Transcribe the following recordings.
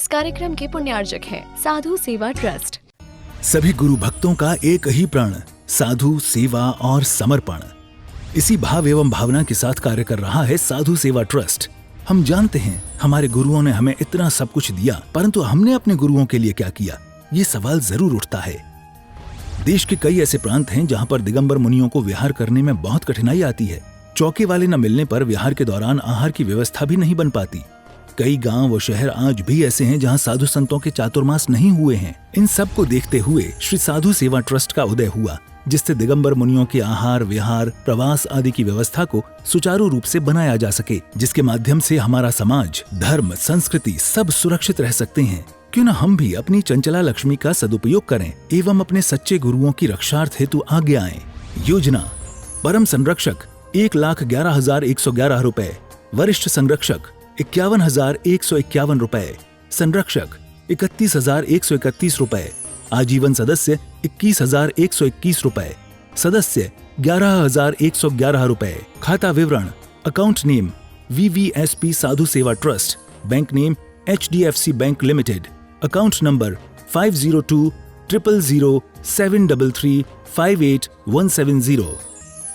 इस कार्यक्रम के पुण्यार्जक हैं साधु सेवा ट्रस्ट। सभी गुरु भक्तों का एक ही प्रण, साधु सेवा और समर्पण। इसी भाव एवं भावना के साथ कार्य कर रहा है साधु सेवा ट्रस्ट। हम जानते हैं हमारे गुरुओं ने हमें इतना सब कुछ दिया, परंतु हमने अपने गुरुओं के लिए क्या किया, ये सवाल जरूर उठता है। देश के कई ऐसे प्रांत हैं जहां पर दिगंबर मुनियों को विहार करने में बहुत कठिनाई आती है। चौके वाले न मिलने पर विहार के दौरान आहार की व्यवस्था भी नहीं बन पाती। कई गांव व शहर आज भी ऐसे हैं जहां साधु संतों के चातुर्मास नहीं हुए हैं। इन सब को देखते हुए श्री साधु सेवा ट्रस्ट का उदय हुआ, जिससे दिगंबर मुनियों के आहार, विहार, प्रवास आदि की व्यवस्था को सुचारू रूप से बनाया जा सके, जिसके माध्यम से हमारा समाज, धर्म, संस्कृति सब सुरक्षित रह सकते हैं। क्यों न हम भी अपनी चंचला लक्ष्मी का सदुपयोग करें एवं अपने सच्चे गुरुओं की रक्षार्थ हेतु आगे आएं। योजना: परम संरक्षक 1,11,111 रुपए, वरिष्ठ संरक्षक 51,151 रुपए, संरक्षक 31,131 रुपए, आजीवन सदस्य 21,121 रुपए, सदस्य 11,111 रुपए। खाता विवरण: account name VVSP Sadhu Seva trust, bank name HDFC bank limited, account number 50200073358170,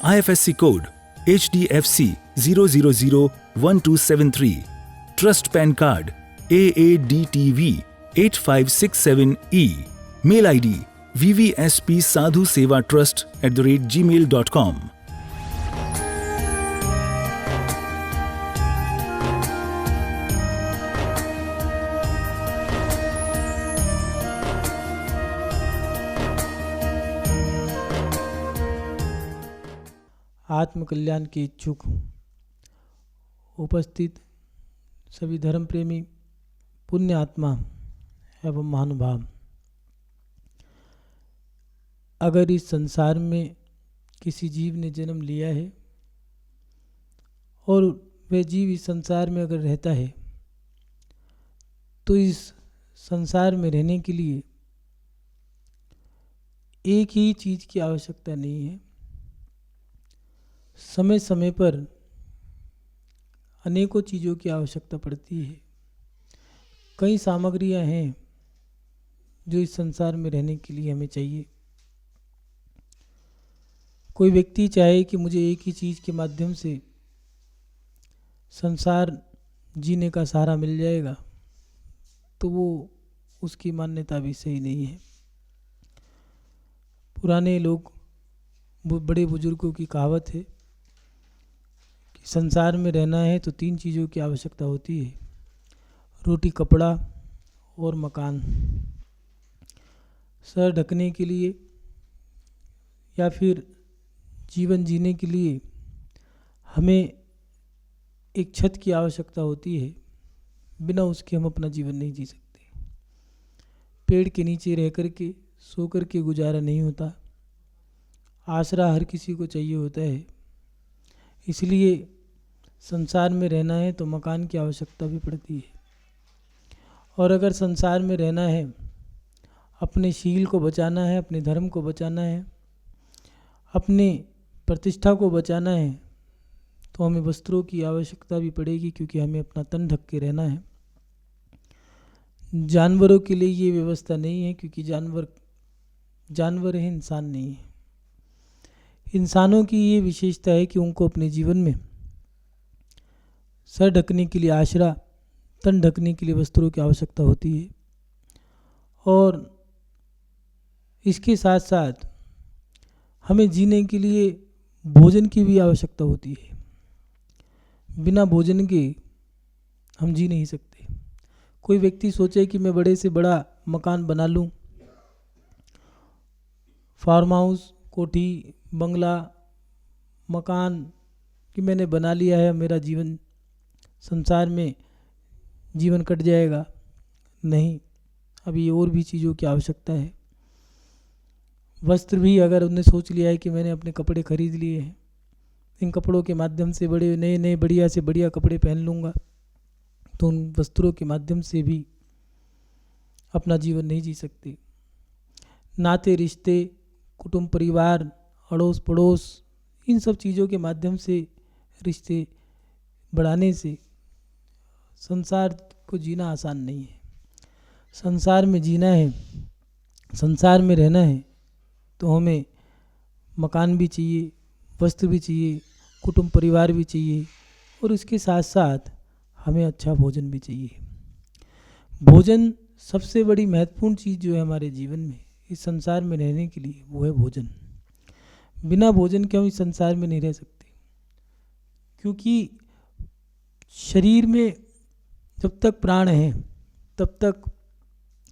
IFSC code HDFC 0001273, trust PAN card AADTV 8567E, mail ID vvspsadhusevatrust@gmail.com। आत्मकल्याण के इच्छुक उपस्थित सभी धर्म प्रेमी पुण्य आत्मा एवं महानुभाव, अगर इस संसार में किसी जीव ने जन्म लिया है और वह जीव इस संसार में अगर रहता है, तो इस संसार में रहने के लिए एक ही चीज़ की आवश्यकता नहीं है। समय समय पर अनेकों चीज़ों की आवश्यकता पड़ती है। कई सामग्रियां हैं जो इस संसार में रहने के लिए हमें चाहिए। कोई व्यक्ति चाहे कि मुझे एक ही चीज़ के माध्यम से संसार जीने का सहारा मिल जाएगा, तो वो उसकी मान्यता भी सही नहीं है। पुराने लोग, बड़े बुजुर्गों की कहावत है कि संसार में रहना है तो 3 चीज़ों की आवश्यकता होती है: रोटी, कपड़ा और मकान। सर ढकने के लिए या फिर जीवन जीने के लिए हमें एक छत की आवश्यकता होती है। बिना उसके हम अपना जीवन नहीं जी सकते। पेड़ के नीचे रह कर के, सो कर के गुजारा नहीं होता। आसरा हर किसी को चाहिए होता है। इसलिए संसार में रहना है तो मकान की आवश्यकता भी पड़ती है। और अगर संसार में रहना है, अपने शील को बचाना है, अपने धर्म को बचाना है, अपनी प्रतिष्ठा को बचाना है, तो हमें वस्त्रों की आवश्यकता भी पड़ेगी, क्योंकि हमें अपना तन ढक के रहना है। जानवरों के लिए ये व्यवस्था नहीं है, क्योंकि जानवर है, इंसान नहीं है। इंसानों की ये विशेषता है कि उनको अपने जीवन में सर ढकने के लिए आश्रा, तन ढकने के लिए वस्त्रों की आवश्यकता होती है। और इसके साथ साथ हमें जीने के लिए भोजन की भी आवश्यकता होती है। बिना भोजन के हम जी नहीं सकते। कोई व्यक्ति सोचे कि मैं बड़े से बड़ा मकान बना लूं, फार्म हाउस, कोठी, बंगला, मकान कि मैंने बना लिया है, मेरा जीवन संसार में जीवन कट जाएगा। नहीं, अभी और भी चीज़ों की आवश्यकता है। वस्त्र भी अगर उन्होंने सोच लिया है कि मैंने अपने कपड़े खरीद लिए हैं, इन कपड़ों के माध्यम से बड़े नए नए बढ़िया से बढ़िया कपड़े पहन लूँगा, तो उन वस्त्रों के माध्यम से भी अपना जीवन नहीं जी सकते। नाते रिश्ते, कुटुंब परिवार, अड़ोस पड़ोस, इन सब चीज़ों के माध्यम से रिश्ते बढ़ाने से संसार को जीना आसान नहीं है। संसार में जीना है, संसार में रहना है, तो हमें मकान भी चाहिए, वस्त्र भी चाहिए, कुटुंब परिवार भी चाहिए, और इसके साथ साथ हमें अच्छा भोजन भी चाहिए। भोजन सबसे बड़ी महत्वपूर्ण चीज़ जो है हमारे जीवन में, इस संसार में रहने के लिए, वो है भोजन। बिना भोजन के हम इस संसार में नहीं रह सकते, क्योंकि शरीर में जब तक प्राण है तब तक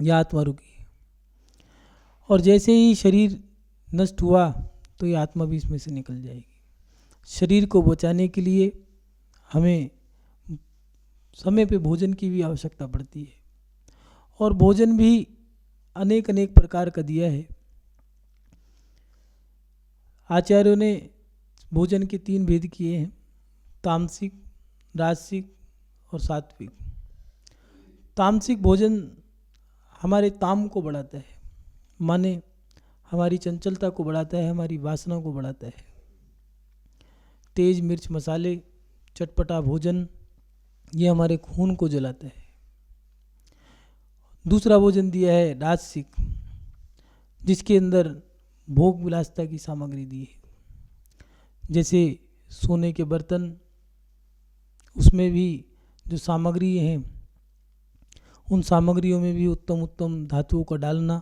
यह आत्मा रुकी है, और जैसे ही शरीर नष्ट हुआ तो ये आत्मा भी इसमें से निकल जाएगी। शरीर को बचाने के लिए हमें समय पे भोजन की भी आवश्यकता पड़ती है, और भोजन भी अनेक अनेक प्रकार का दिया है। आचार्यों ने भोजन के 3 भेद किए हैं, तामसिक, राजसिक और सात्विक। तामसिक भोजन हमारे ताम को बढ़ाता है, माने हमारी चंचलता को बढ़ाता है, हमारी वासना को बढ़ाता है। तेज मिर्च मसाले, चटपटा भोजन, ये हमारे खून को जलाता है। दूसरा भोजन दिया है राजसिक, जिसके अंदर भोग विलासिता की सामग्री दी है, जैसे सोने के बर्तन, उसमें भी जो सामग्री हैं उन सामग्रियों में भी उत्तम उत्तम धातुओं का डालना,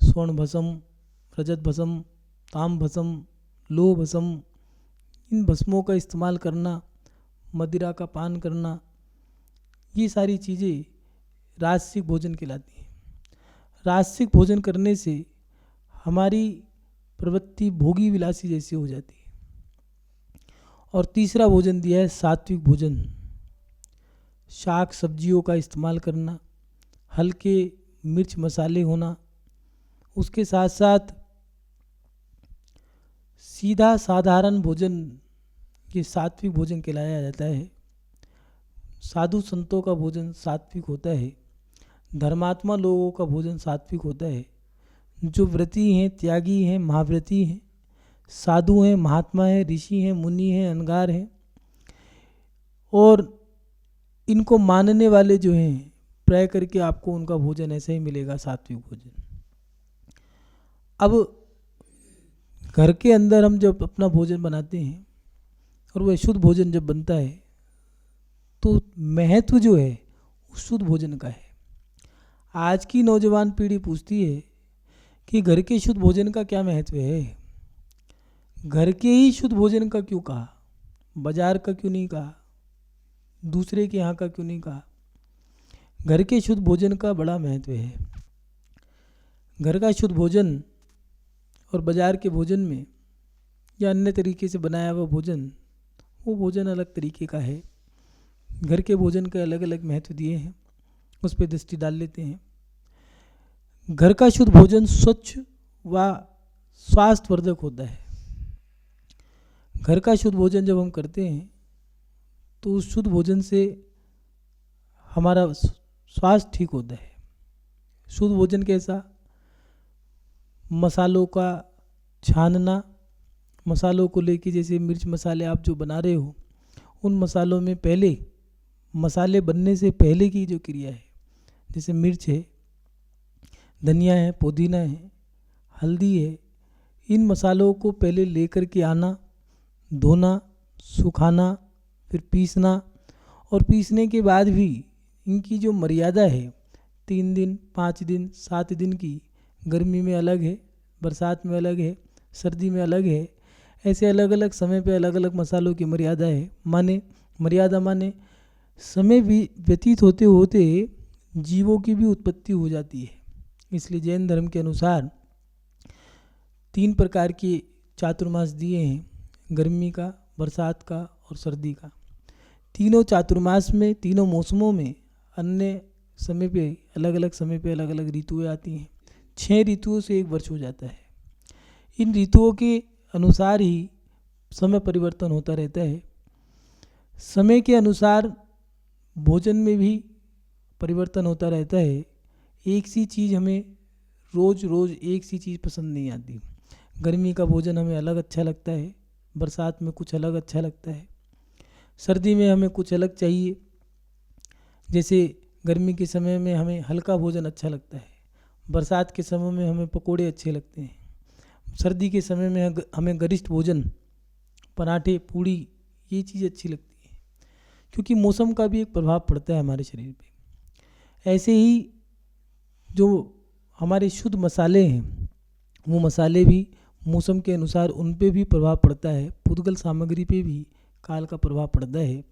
स्वर्ण भस्म, रजत भस्म, ताम भस्म, लोह भस्म, इन भस्मों का इस्तेमाल करना, मदिरा का पान करना, ये सारी चीज़ें राजसिक भोजन कहलाती हैं। राजसिक भोजन करने से हमारी प्रवृत्ति भोगी विलासी जैसी हो जाती है। और तीसरा भोजन दिया है सात्विक भोजन, शाक सब्जियों का इस्तेमाल करना, हल्के मिर्च मसाले होना, उसके साथ साथ सीधा साधारण भोजन, ये सात्विक भोजन कहलाया जाता है। साधु संतों का भोजन सात्विक होता है, धर्मात्मा लोगों का भोजन सात्विक होता है। जो व्रती हैं, त्यागी हैं, महाव्रती हैं, साधु हैं, महात्मा हैं, ऋषि हैं, मुनि हैं, अनगार हैं, और इनको मानने वाले जो हैं, प्राय करके आपको उनका भोजन ऐसा ही मिलेगा, सात्विक भोजन। अब घर के अंदर हम जब अपना भोजन बनाते हैं और वह शुद्ध भोजन जब बनता है, तो महत्व जो है उस शुद्ध भोजन का है। आज की नौजवान पीढ़ी पूछती है कि घर के शुद्ध भोजन का क्या महत्व है, घर के ही शुद्ध भोजन का क्यों कहा, बाजार का क्यों नहीं कहा, दूसरे के यहाँ का क्यों नहीं कहा। घर के शुद्ध भोजन का बड़ा महत्व है। घर का शुद्ध भोजन और बाजार के भोजन में या अन्य तरीके से बनाया हुआ भोजन, वो भोजन अलग तरीके का है। घर के भोजन के अलग अलग महत्व दिए हैं, उस पर दृष्टि डाल लेते हैं। घर का शुद्ध भोजन स्वच्छ व स्वास्थ्यवर्धक होता है। घर का शुद्ध भोजन जब हम करते हैं तो उस शुद्ध भोजन से हमारा स्वास्थ्य ठीक होता है। शुद्ध भोजन कैसा? मसालों का छानना, मसालों को लेके, जैसे मिर्च मसाले आप जो बना रहे हो, उन मसालों में पहले, मसाले बनने से पहले की जो क्रिया है, जैसे मिर्च है, धनिया है, पुदीना है, हल्दी है, इन मसालों को पहले लेकर के आना, धोना, सुखाना, फिर पीसना, और पीसने के बाद भी इनकी जो मर्यादा है 3 दिन, 5 दिन, 7 दिन की, गर्मी में अलग है, बरसात में अलग है, सर्दी में अलग है, ऐसे अलग अलग समय पे अलग अलग मसालों की मर्यादा है। मर्यादा माने समय भी व्यतीत होते होते जीवों की भी उत्पत्ति हो जाती है। इसलिए जैन धर्म के अनुसार 3 प्रकार के चातुर्मास दिए हैं, गर्मी का, बरसात का और सर्दी का। तीनों चातुर्मास में, तीनों मौसमों में अन्य समय पे, अलग अलग समय पे अलग अलग ऋतुएं आती हैं। 6 ऋतुओं से 1 वर्ष हो जाता है। इन ऋतुओं के अनुसार ही समय परिवर्तन होता रहता है। समय के अनुसार भोजन में भी परिवर्तन होता रहता है। एक सी चीज़ हमें रोज़ रोज़ एक सी चीज़ पसंद नहीं आती। गर्मी का भोजन हमें अलग अच्छा लगता है, बरसात में कुछ अलग अच्छा लगता है, सर्दी में हमें कुछ अलग चाहिए। जैसे गर्मी के समय में हमें हल्का भोजन अच्छा लगता है, बरसात के समय में हमें पकोड़े अच्छे लगते हैं, सर्दी के समय में हमें गरिष्ठ भोजन, पराठे, पूड़ी, ये चीज़ अच्छी लगती है, क्योंकि मौसम का भी एक प्रभाव पड़ता है हमारे शरीर पे। ऐसे ही जो हमारे शुद्ध मसाले हैं, वो मसाले भी मौसम के अनुसार उन पे भी प्रभाव पड़ता है, पूरक सामग्री पे भी काल का प्रभाव पड़ता है,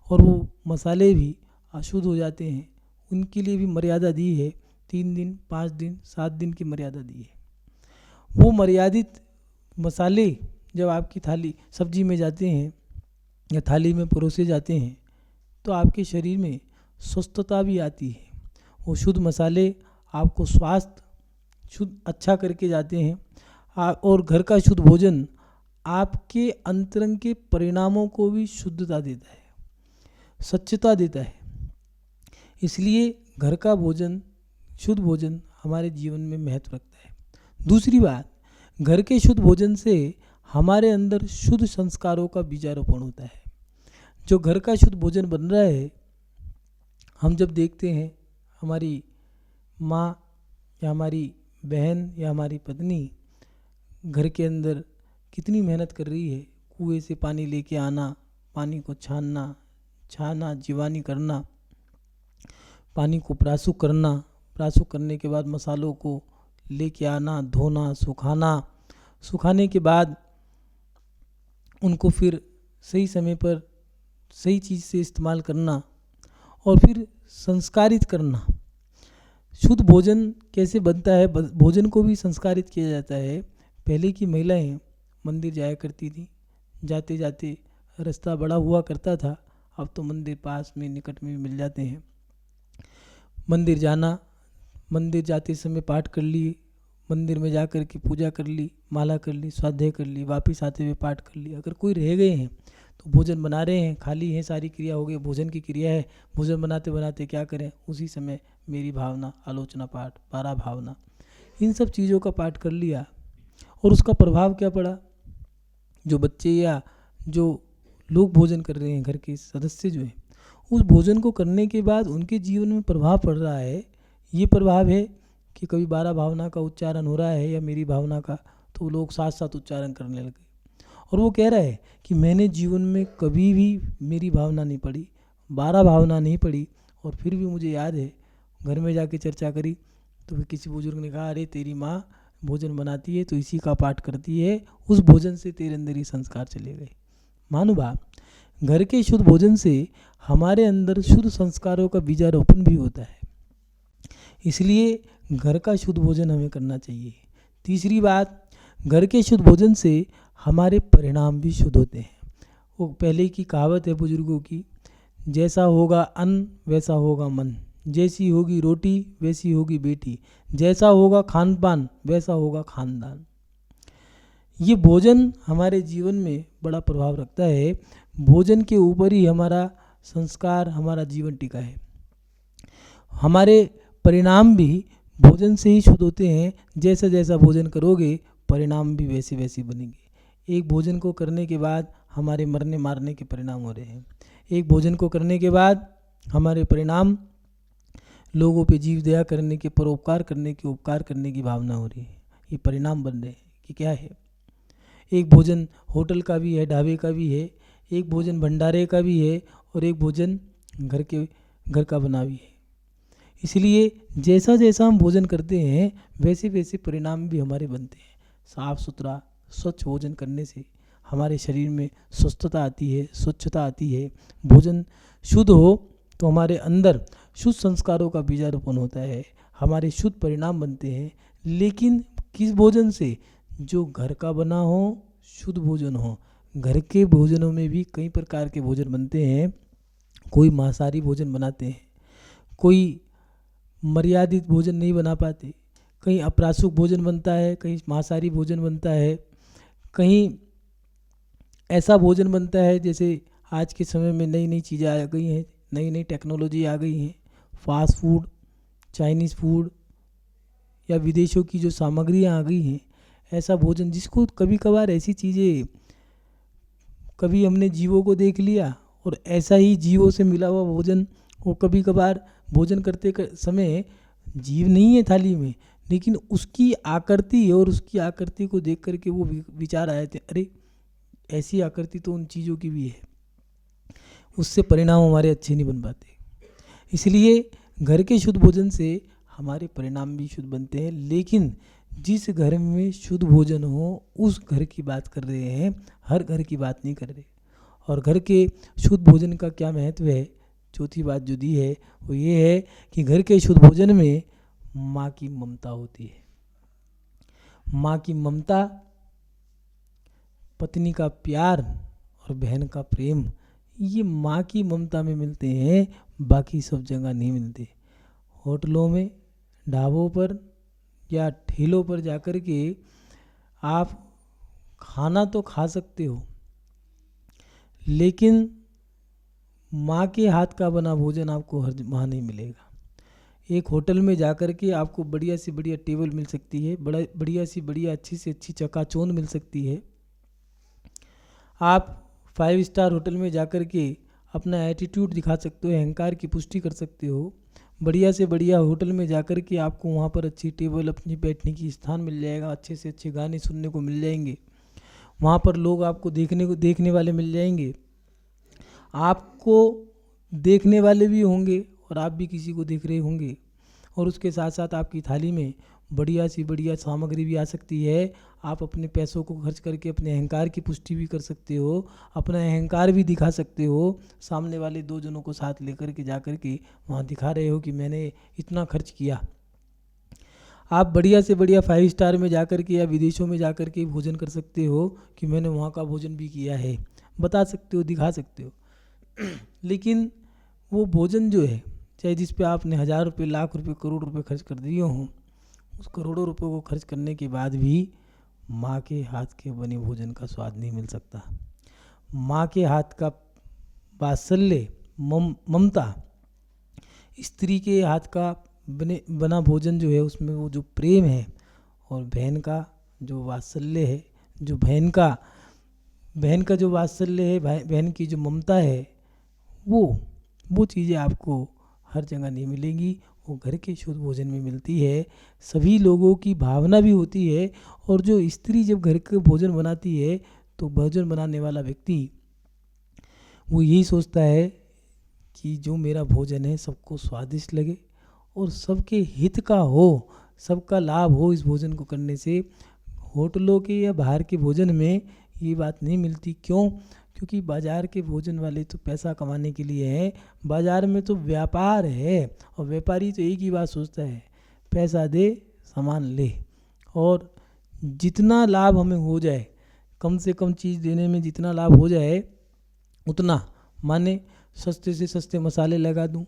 और वो मसाले भी अशुद्ध हो जाते हैं। उनके लिए भी मर्यादा दी है, 3 दिन, 5 दिन, 7 दिन की मर्यादा दी है। वो मर्यादित मसाले जब आपकी थाली सब्जी में जाते हैं या थाली में परोसे जाते हैं तो आपके शरीर में स्वस्थता भी आती है। वो शुद्ध मसाले आपको स्वास्थ्य शुद्ध अच्छा करके जाते हैं, और घर का शुद्ध भोजन आपके अंतरंग के परिणामों को भी शुद्धता देता है, स्वच्छता देता है। इसलिए घर का भोजन, शुद्ध भोजन हमारे जीवन में महत्व रखता है। दूसरी बात, घर के शुद्ध भोजन से हमारे अंदर शुद्ध संस्कारों का बीजारोपण होता है। जो घर का शुद्ध भोजन बन रहा है, हम जब देखते हैं हमारी माँ या हमारी बहन या हमारी पत्नी घर के अंदर कितनी मेहनत कर रही है, कुएं से पानी लेके आना, पानी को छानना, जीवानी करना, पानी को प्रासुक करना, प्रासुक करने के बाद मसालों को लेके आना, धोना, सुखाने के बाद उनको फिर सही समय पर सही चीज़ से इस्तेमाल करना और फिर संस्कारित करना। शुद्ध भोजन कैसे बनता है, भोजन को भी संस्कारित किया जाता है। पहले की महिलाएं मंदिर जाया करती थी, जाते जाते रास्ता बड़ा हुआ करता था, अब तो मंदिर पास में निकट में मिल जाते हैं। मंदिर जाना, मंदिर जाते समय पाठ कर लिए, मंदिर में जा कर के पूजा कर ली, माला कर ली, स्वाध्याय कर ली, वापस आते हुए पाठ कर ली। अगर कोई रह गए हैं तो भोजन बना रहे हैं, खाली है, सारी क्रिया हो गई, भोजन की क्रिया है, भोजन बनाते बनाते क्या करें, उसी समय मेरी भावना, आलोचना पाठ, पारा भावना, इन सब चीज़ों का पाठ कर लिया। और उसका प्रभाव क्या पड़ा, जो बच्चे या जो लोग भोजन कर रहे हैं, घर के सदस्य जो हैं, उस भोजन को करने के बाद उनके जीवन में प्रभाव पड़ रहा है। ये प्रभाव है कि कभी 12 भावना का उच्चारण हो रहा है या मेरी भावना का, तो लोग साथ साथ उच्चारण करने लगे। और वो कह रहा है कि मैंने जीवन में कभी भी मेरी भावना नहीं पढ़ी, 12 भावना नहीं पढ़ी, और फिर भी मुझे याद है घर में जाके चर्चा करी तो फिर किसी बुजुर्ग ने कहा, अरे तेरी माँ भोजन बनाती है तो इसी का पाठ करती है, उस भोजन से तेरे अंदर ही संस्कार चले गए। महानुभाव, घर के शुद्ध भोजन से हमारे अंदर शुद्ध संस्कारों का बीजारोपण भी होता है, इसलिए घर का शुद्ध भोजन हमें करना चाहिए। तीसरी बात, घर के शुद्ध भोजन से हमारे परिणाम भी शुद्ध होते हैं। वो पहले की कहावत है बुजुर्गों की, जैसा होगा अन्न वैसा होगा मन, जैसी होगी रोटी वैसी होगी बेटी, जैसा होगा खान पान वैसा होगा खानदान। ये भोजन हमारे जीवन में बड़ा प्रभाव रखता है। भोजन के ऊपर ही हमारा संस्कार, हमारा जीवन टिका है। हमारे परिणाम भी भोजन से ही शुद्ध होते हैं। जैसा जैसा भोजन करोगे परिणाम भी वैसे वैसे बनेंगे। एक भोजन को करने के बाद हमारे मरने मारने के परिणाम हो रहे हैं। एक भोजन को करने के बाद हमारे परिणाम लोगों पे जीव दया करने के, परोपकार करने के, उपकार करने की भावना हो रही है। ये परिणाम बन रहे हैं कि क्या है। एक भोजन होटल का भी है, ढाबे का भी है, एक भोजन भंडारे का भी है, और एक भोजन घर का बना भी है। इसलिए जैसा जैसा हम भोजन करते हैं वैसे वैसे परिणाम भी हमारे बनते हैं। साफ सुथरा स्वच्छ भोजन करने से हमारे शरीर में स्वस्थता आती है, स्वच्छता आती है। भोजन शुद्ध हो तो हमारे अंदर शुद्ध संस्कारों का बीजारोपण होता है, हमारे शुद्ध परिणाम बनते हैं। लेकिन किस भोजन से? जो घर का बना हो, शुद्ध भोजन हो। घर के भोजनों में भी कई प्रकार के भोजन बनते हैं। कोई मांसाहारी भोजन बनाते हैं, कोई मर्यादित भोजन नहीं बना पाते, कहीं अप्रासुक भोजन बनता है, कहीं मांसाहारी भोजन बनता है, कहीं ऐसा भोजन बनता है जैसे आज के समय में नई नई चीज़ें आ गई हैं, नई नई टेक्नोलॉजी आ गई हैं, फास्ट फूड, चाइनीज़ फूड या विदेशों की जो सामग्रियाँ आ गई हैं, ऐसा भोजन जिसको कभी कभार ऐसी चीज़ें, कभी हमने जीवों को देख लिया और ऐसा ही जीवों से मिला हुआ भोजन वो कभी कभार भोजन करते समय जीव नहीं है थाली में, लेकिन उसकी आकृति और उसकी आकृति को देख करके वो विचार आए थे, अरे ऐसी आकृति तो उन चीज़ों की भी है, उससे परिणाम हमारे अच्छे नहीं बन पाते। इसलिए घर के शुद्ध भोजन से हमारे परिणाम भी शुद्ध बनते हैं। लेकिन जिस घर में शुद्ध भोजन हो उस घर की बात कर रहे हैं, हर घर की बात नहीं कर रहे। और घर के शुद्ध भोजन का क्या महत्व है, चौथी बात जो दी है वो ये है कि घर के शुद्ध भोजन में माँ की ममता होती है। माँ की ममता, पत्नी का प्यार और बहन का प्रेम, ये माँ की ममता में मिलते हैं, बाकी सब जगह नहीं मिलते। होटलों में, ढाबों पर या ठेलों पर जाकर के आप खाना तो खा सकते हो, लेकिन माँ के हाथ का बना भोजन आपको हर वहाँ नहीं मिलेगा। एक होटल में जाकर के आपको बढ़िया से बढ़िया टेबल मिल सकती है, बढ़िया सी बढ़िया अच्छी से अच्छी चकाचौंध मिल सकती है। आप 5 स्टार होटल में जाकर के अपना एटीट्यूड दिखा सकते हो, अहंकार की पुष्टि कर सकते हो। बढ़िया से बढ़िया होटल में जाकर के आपको वहाँ पर अच्छी टेबल, अपनी बैठने की स्थान मिल जाएगा, अच्छे से अच्छे गाने सुनने को मिल जाएंगे, वहाँ पर लोग आपको देखने वाले मिल जाएंगे, आपको देखने वाले भी होंगे और आप भी किसी को देख रहे होंगे। और उसके साथ साथ आपकी थाली में बढ़िया सी बढ़िया सामग्री भी आ सकती है। आप अपने पैसों को खर्च करके अपने अहंकार की पुष्टि भी कर सकते हो, अपना अहंकार भी दिखा सकते हो। सामने वाले 2 जनों को साथ लेकर के जाकर के वहाँ दिखा रहे हो कि मैंने इतना खर्च किया। आप बढ़िया से बढ़िया 5 स्टार में जाकर के या विदेशों में जाकर के भोजन कर सकते हो कि मैंने वहाँ का भोजन भी किया है, बता सकते हो, दिखा सकते हो। लेकिन वो भोजन जो है, चाहे जिस पे आपने 1000 रुपये, लाख रुपये, करोड़ रुपये खर्च कर दिए हों, उस करोड़ों रुपये को खर्च करने के बाद भी माँ के हाथ के बने भोजन का स्वाद नहीं मिल सकता। माँ के हाथ का वात्सल्य, ममता, स्त्री के हाथ का बना भोजन जो है उसमें वो जो प्रेम है, और बहन का जो वात्सल्य है, जो बहन का जो वात्सल्य है, बहन की जो ममता है, वो चीज़ें आपको हर जगह नहीं मिलेंगी, वो घर के शुद्ध भोजन में मिलती है। सभी लोगों की भावना भी होती है। और जो स्त्री जब घर का भोजन बनाती है तो भोजन बनाने वाला व्यक्ति वो यही सोचता है कि जो मेरा भोजन है सबको स्वादिष्ट लगे और सबके हित का हो, सबका लाभ हो इस भोजन को करने से। होटलों के या बाहर के भोजन में ये बात नहीं मिलती। क्यों? क्योंकि बाज़ार के भोजन वाले तो पैसा कमाने के लिए हैं। बाज़ार में तो व्यापार है और व्यापारी तो एक ही बात सोचता है, पैसा दे सामान ले, और जितना लाभ हमें हो जाए, कम से कम चीज़ देने में जितना लाभ हो जाए उतना, माने सस्ते से सस्ते मसाले लगा दूं।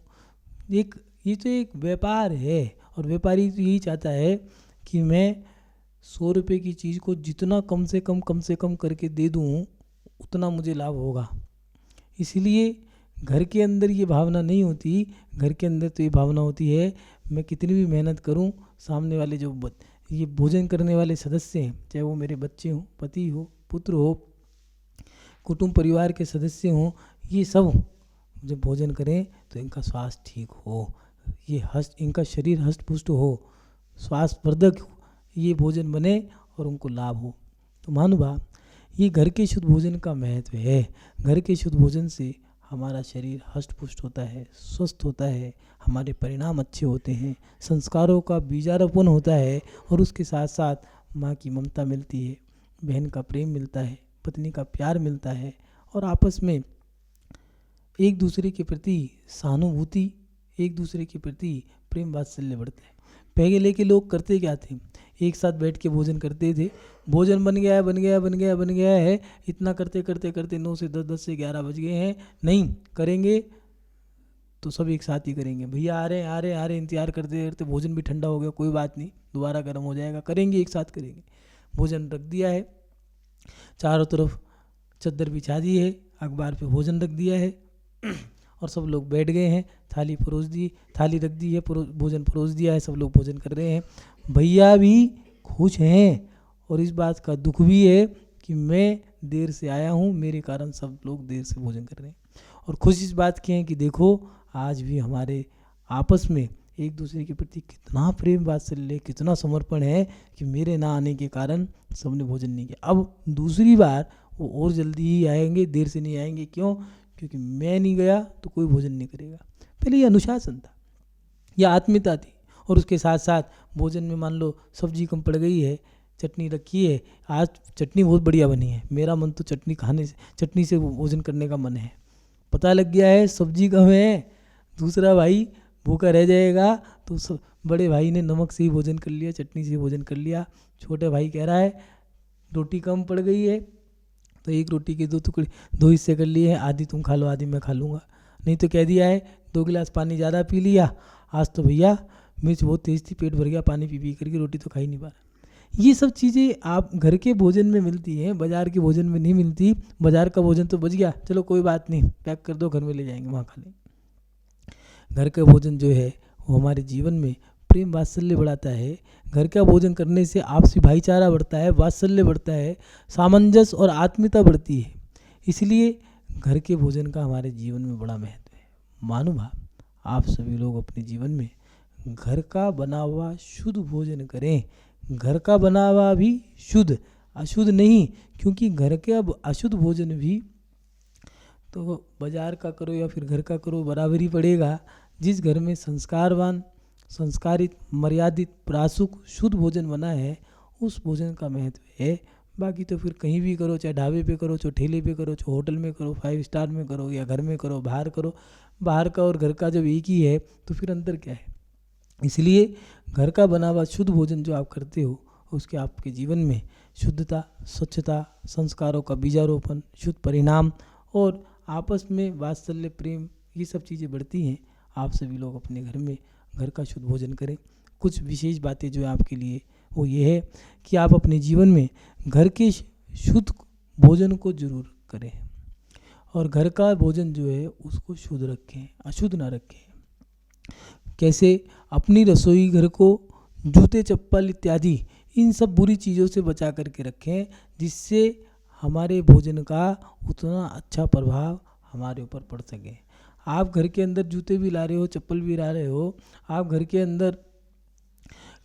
ये तो एक व्यापार है और व्यापारी तो यही चाहता है कि मैं 100 रुपये की चीज़ को जितना कम से कम करके दे दूं उतना मुझे लाभ होगा। इसलिए घर के अंदर ये भावना नहीं होती। घर के अंदर तो ये भावना होती है, मैं कितनी भी मेहनत करूं, सामने वाले जो ये भोजन करने वाले सदस्य हैं, चाहे वो मेरे बच्चे हों, पति हो, पुत्र हो, कुटुंब परिवार के सदस्य हों, ये सब जब भोजन करें तो इनका स्वास्थ्य ठीक हो, इनका शरीर हष्ट पुष्ट हो, स्वास्थ्यवर्धक ये भोजन बने और उनको लाभ हो। तो महानुभाव, ये घर के शुद्ध भोजन का महत्व है। घर के शुद्ध भोजन से हमारा शरीर हष्ट पुष्ट होता है, स्वस्थ होता है, हमारे परिणाम अच्छे होते हैं, संस्कारों का बीजारोपण होता है, और उसके साथ साथ माँ की ममता मिलती है, बहन का प्रेम मिलता है, पत्नी का प्यार मिलता है, और आपस में एक दूसरे के प्रति सहानुभूति, एक दूसरे के प्रति प्रेम वात्सल्य बढ़ता है। पहले के लोग करते क्या थे, एक साथ बैठ के भोजन करते थे। भोजन बन गया है, इतना करते 9 से 10, 10 से 11 बज गए हैं, नहीं करेंगे तो सब एक साथ ही करेंगे। भैया आ रहे इंतजार करते करते भोजन भी ठंडा हो गया, कोई बात नहीं, दोबारा गर्म हो जाएगा, करेंगे, एक साथ करेंगे। भोजन रख दिया है, चारों तरफ चद्दर बिछा दी है, अखबार पे भोजन रख दिया है और सब लोग बैठ गए हैं। थाली रख दी है, भोजन परोस दिया है, सब लोग भोजन कर रहे हैं। भैया भी खुश हैं और इस बात का दुख भी है कि मैं देर से आया हूँ, मेरे कारण सब लोग देर से भोजन कर रहे हैं। और खुश इस बात की है कि देखो आज भी हमारे आपस में एक दूसरे के प्रति कितना प्रेम वात्सल्य, कितना समर्पण है कि मेरे ना आने के कारण सबने भोजन नहीं किया। अब दूसरी बार वो और जल्दी ही आएंगे, देर से नहीं आएंगे। क्यों? क्योंकि मैं नहीं गया तो कोई भोजन नहीं करेगा। पहले ये अनुशासन था, यह आत्मीयता थी। और उसके साथ साथ भोजन में मान लो सब्जी कम पड़ गई है, चटनी रखी है, आज चटनी बहुत बढ़िया बनी है, मेरा मन तो चटनी से भोजन करने का मन है। पता लग गया है सब्जी कम है, दूसरा भाई भूखा रह जाएगा, तो बड़े भाई ने नमक से ही भोजन कर लिया, चटनी से ही भोजन कर लिया। छोटे भाई कह रहा है रोटी कम पड़ गई है, तो एक रोटी के दो हिस्से कर लिए हैं, आधी तुम खा लो आधी मैं खा लूँगा। नहीं तो कह दिया है 2 गिलास पानी ज़्यादा पी लिया, आज तो भैया मिर्च बहुत तेज़ थी, पेट भर गया पानी पी पी करके, रोटी तो खा ही नहीं पा रहा। ये सब चीज़ें आप घर के भोजन में मिलती हैं, बाज़ार के भोजन में नहीं मिलती। बाज़ार का भोजन तो बच गया, चलो कोई बात नहीं, पैक कर दो, घर में ले जाएंगे, वहाँ खा लेंगे। घर का भोजन जो है वो हमारे जीवन में प्रेम वात्सल्य बढ़ाता है। घर का भोजन करने से आपसी भाईचारा बढ़ता है, वात्सल्य बढ़ता है, सामंजस्य और आत्मीयता बढ़ती है। इसलिए घर के भोजन का हमारे जीवन में बड़ा महत्व है। महानुभाव, आप सभी लोग अपने जीवन में घर का बना हुआ शुद्ध भोजन करें। घर का बना हुआ भी शुद्ध, अशुद्ध नहीं, क्योंकि घर के अब अशुद्ध भोजन भी तो बाजार का करो या फिर घर का करो बराबरी पड़ेगा। जिस घर में संस्कारवान, संस्कारित, मर्यादित, प्रासुक, शुद्ध भोजन बना है, उस भोजन का महत्व है। बाकी तो फिर कहीं भी करो, चाहे ढाबे पे करो, चाहे ठेले पे करो, चाहे होटल में करो, 5 स्टार में करो या घर में करो, बाहर करो, बाहर का और घर का जब एक ही है तो फिर अंतर क्या है। इसलिए घर का बना हुआ शुद्ध भोजन जो आप करते हो, उसके आपके जीवन में शुद्धता, स्वच्छता, संस्कारों का बीजारोपण, शुद्ध परिणाम और आपस में वात्सल्य, प्रेम, ये सब चीज़ें बढ़ती हैं। आप सभी लोग अपने घर में घर का शुद्ध भोजन करें। कुछ विशेष बातें जो है आपके लिए वो ये है कि आप अपने जीवन में घर के शुद्ध भोजन को जरूर करें और घर का भोजन जो है उसको शुद्ध रखें, अशुद्ध ना रखें। कैसे? अपनी रसोई घर को जूते, चप्पल इत्यादि इन सब बुरी चीज़ों से बचा करके रखें, जिससे हमारे भोजन का उतना अच्छा प्रभाव हमारे ऊपर पड़ सके। आप घर के अंदर जूते भी ला रहे हो, चप्पल भी ला रहे हो, आप घर के अंदर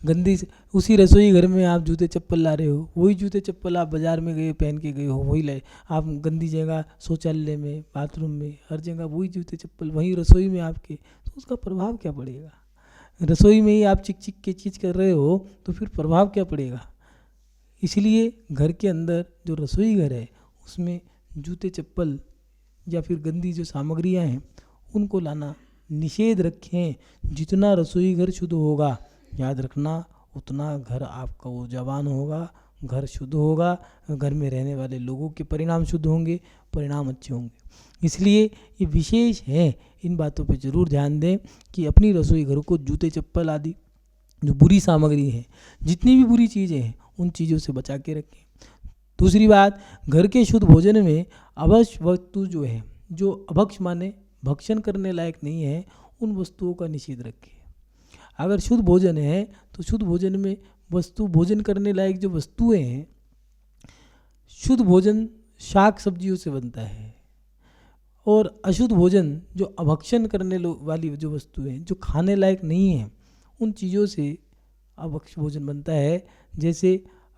गंदी, उसी रसोई घर में आप जूते चप्पल ला रहे हो, वही जूते चप्पल आप बाज़ार में गए पहन के गए हो, वही लाए आप गंदी जगह, शौचालय में, बाथरूम में, हर जगह वही जूते चप्पल, वहीं रसोई में आपके, तो उसका प्रभाव क्या पड़ेगा। रसोई में ही आप चिक चिक के चीज़ कर रहे हो तो फिर प्रभाव क्या पड़ेगा। इसलिए घर के अंदर जो रसोई घर है उसमें जूते चप्पल या फिर गंदी जो सामग्रियां हैं उनको लाना निषेध रखें। जितना रसोई घर शुद्ध होगा, याद रखना, उतना घर आपका ऊर्जावान होगा, घर शुद्ध होगा, घर में रहने वाले लोगों के परिणाम शुद्ध होंगे, परिणाम अच्छे होंगे। इसलिए ये विशेष है, इन बातों पे ज़रूर ध्यान दें कि अपनी रसोई घर को जूते चप्पल आदि जो बुरी सामग्री है, जितनी भी बुरी चीज़ें हैं, उन चीज़ों से बचा के रखें। दूसरी बात, घर के शुद्ध भोजन में अवश्य वस्तु जो है, जो अभक्ष माने भक्षण करने लायक नहीं है, उन वस्तुओं का निषेध रखें। अगर शुद्ध भोजन है तो शुद्ध भोजन में भोजन करने लायक जो वस्तुएं हैं, शुद्ध भोजन शाक सब्जियों से बनता है और अशुद्ध भोजन जो अभक्षण करने वाली जो वस्तुएं हैं, जो खाने लायक नहीं है, उन चीज़ों से अभक्ष भोजन बनता है। जैसे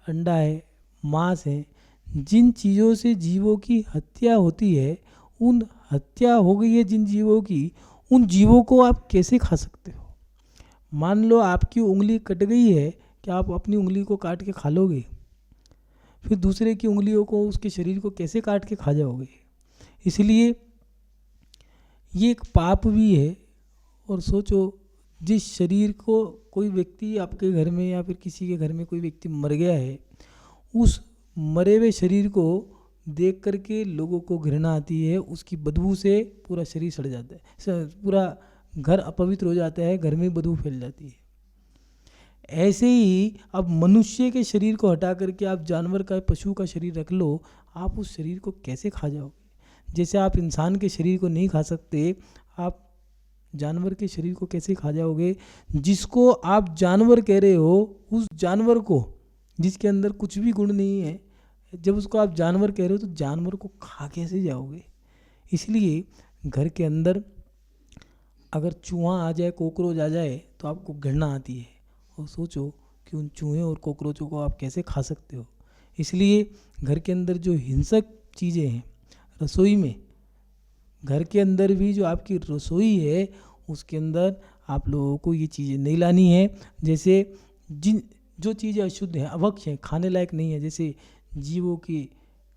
अंडा है, मांस है, जिन चीज़ों से जीवों की हत्या होती है, उन हत्या हो गई है जिन जीवों की, उन जीवों को आप कैसे खा सकते हो। मान लो आपकी उंगली कट गई है, क्या आप अपनी उंगली को काट के खा लोगे? फिर दूसरे की उंगलियों को, उसके शरीर को कैसे काट के खा जाओगे। इसलिए ये एक पाप भी है। और सोचो, जिस शरीर को कोई व्यक्ति आपके घर में या फिर किसी के घर में कोई व्यक्ति मर गया है, उस मरे हुए शरीर को देख करके लोगों को घृणा आती है, उसकी बदबू से पूरा शरीर सड़ जाता है, पूरा घर अपवित्र हो जाता है, घर में बदबू फैल जाती है। ऐसे ही अब मनुष्य के शरीर को हटा करके आप जानवर का, पशु का शरीर रख लो, आप उस शरीर को कैसे खा जाओगे। जैसे आप इंसान के शरीर को नहीं खा सकते, आप जानवर के शरीर को कैसे खा जाओगे। जिसको आप जानवर कह रहे हो, उस जानवर को, जिसके अंदर कुछ भी गुण नहीं है, जब उसको आप जानवर कह रहे हो तो जानवर को खा कैसे जाओगे। इसलिए घर के अंदर अगर चूहा आ जाए, कॉकरोच आ जाए तो आपको घृणा आती है, और सोचो कि उन चूहे और कॉकरोचों को आप कैसे खा सकते हो। इसलिए घर के अंदर जो हिंसक चीज़ें हैं, रसोई में, घर के अंदर भी जो आपकी रसोई है उसके अंदर आप लोगों को ये चीज़ें नहीं लानी है। जैसे जो चीज़ें अशुद्ध हैं, अभक्ष हैं, खाने लायक नहीं है, जैसे जीवों की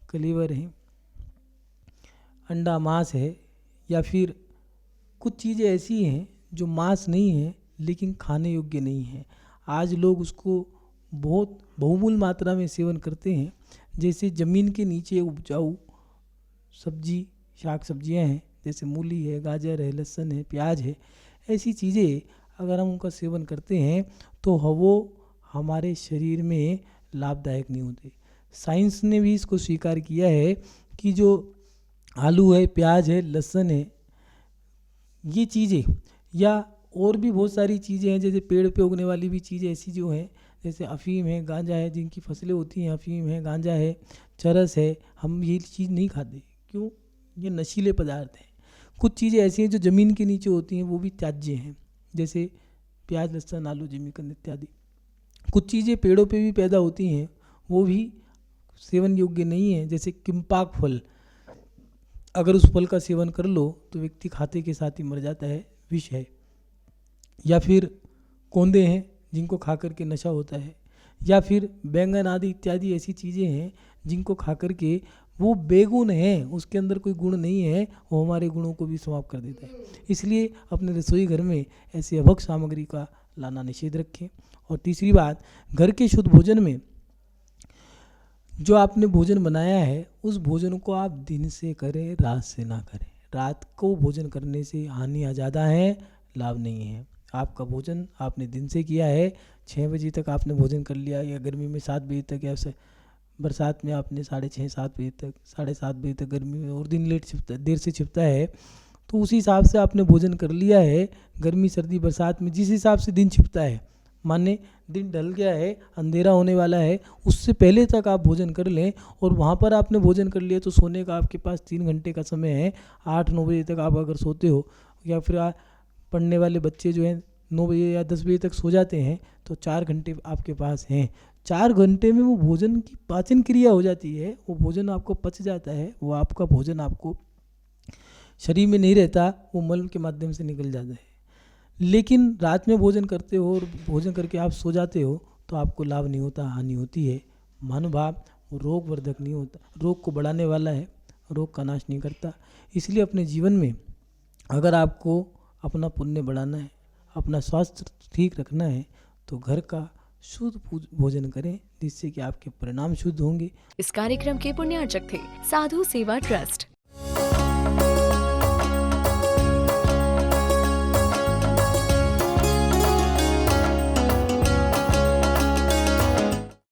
कलेवर हैं, अंडा मांस है, या फिर कुछ चीज़ें ऐसी हैं जो मांस नहीं है लेकिन खाने योग्य नहीं है। आज लोग उसको बहुत बहुमूल्य मात्रा में सेवन करते हैं। जैसे ज़मीन के नीचे उपजाऊ सब्जी, शाक सब्जियां हैं, जैसे मूली है, गाजर है, लहसुन है, प्याज है, ऐसी चीज़ें अगर हम उनका सेवन करते हैं तो वो हमारे शरीर में लाभदायक नहीं होते। साइंस ने भी इसको स्वीकार किया है कि जो आलू है, प्याज है, लहसुन है, ये चीज़ें या और भी बहुत सारी चीज़ें हैं, जैसे पेड़ पे उगने वाली भी चीज़ें ऐसी जो हैं, जैसे अफ़ीम है, गांजा है, जिनकी फसलें होती हैं, अफ़ीम है, गांजा है, चरस है, हम ये चीज़ नहीं खाते। क्यों? ये नशीले पदार्थ हैं। कुछ चीज़ें ऐसी हैं जो ज़मीन के नीचे होती हैं, वो भी त्याज्य हैं, जैसे प्याज, लहसुन, आलू, जिमीकंद इत्यादि। कुछ चीज़ें पेड़ों पे भी पैदा होती हैं, वो भी सेवन योग्य नहीं है, जैसे किम्पाक फल। अगर उस फल का सेवन कर लो तो व्यक्ति खाते के साथ ही मर जाता है, विष है। या फिर कोंदे हैं जिनको खा करके नशा होता है, या फिर बैंगन आदि इत्यादि ऐसी चीज़ें हैं जिनको खा करके वो बेगुण है, उसके अंदर कोई गुण नहीं है, वो हमारे गुणों को भी समाप्त कर देता है। इसलिए अपने रसोई घर में ऐसी अभक्ष सामग्री का लाना निषेध रखें। और तीसरी बात, घर के शुद्ध भोजन में जो आपने भोजन बनाया है उस भोजन को आप दिन से करें, रात से ना करें। रात को भोजन करने से हानियाँ ज़्यादा हैं, लाभ नहीं है। आपका भोजन आपने दिन से किया है, 6 बजे तक आपने भोजन कर लिया, या गर्मी में 7 बजे तक, या बरसात में आपने 6:30 7 बजे तक, 7:30 बजे तक, गर्मी में और दिन देर से छिपता है, तो उसी हिसाब से आपने भोजन कर लिया है। गर्मी, सर्दी, बरसात में जिस हिसाब से दिन छिपता है, माने दिन ढल गया है, अंधेरा होने वाला है, उससे पहले तक आप भोजन कर लें, और वहाँ पर आपने भोजन कर लिया तो सोने का आपके पास 3 घंटे का समय है। 8-9 बजे तक आप अगर सोते हो, या फिर पढ़ने वाले बच्चे जो हैं 9 बजे या 10 बजे तक सो जाते हैं, तो 4 घंटे आपके पास हैं। 4 घंटे में वो भोजन की पाचन क्रिया हो जाती है, वो भोजन आपको पच जाता है, वो आपका भोजन आपको शरीर में नहीं रहता, वो मल के माध्यम से निकल जाता है। लेकिन रात में भोजन करते हो और भोजन करके आप सो जाते हो तो आपको लाभ नहीं होता, हानि होती है। महानुभाव, वो रोग वर्धक नहीं होता, रोग को बढ़ाने वाला है, रोग का नाश नहीं करता। इसलिए अपने जीवन में अगर आपको अपना पुण्य बढ़ाना है, अपना स्वास्थ्य ठीक रखना है, तो घर का शुद्ध भोजन करें, जिससे कि आपके परिणाम शुद्ध होंगे। इस कार्यक्रम के पुण्यार्चक थे साधु सेवा ट्रस्ट।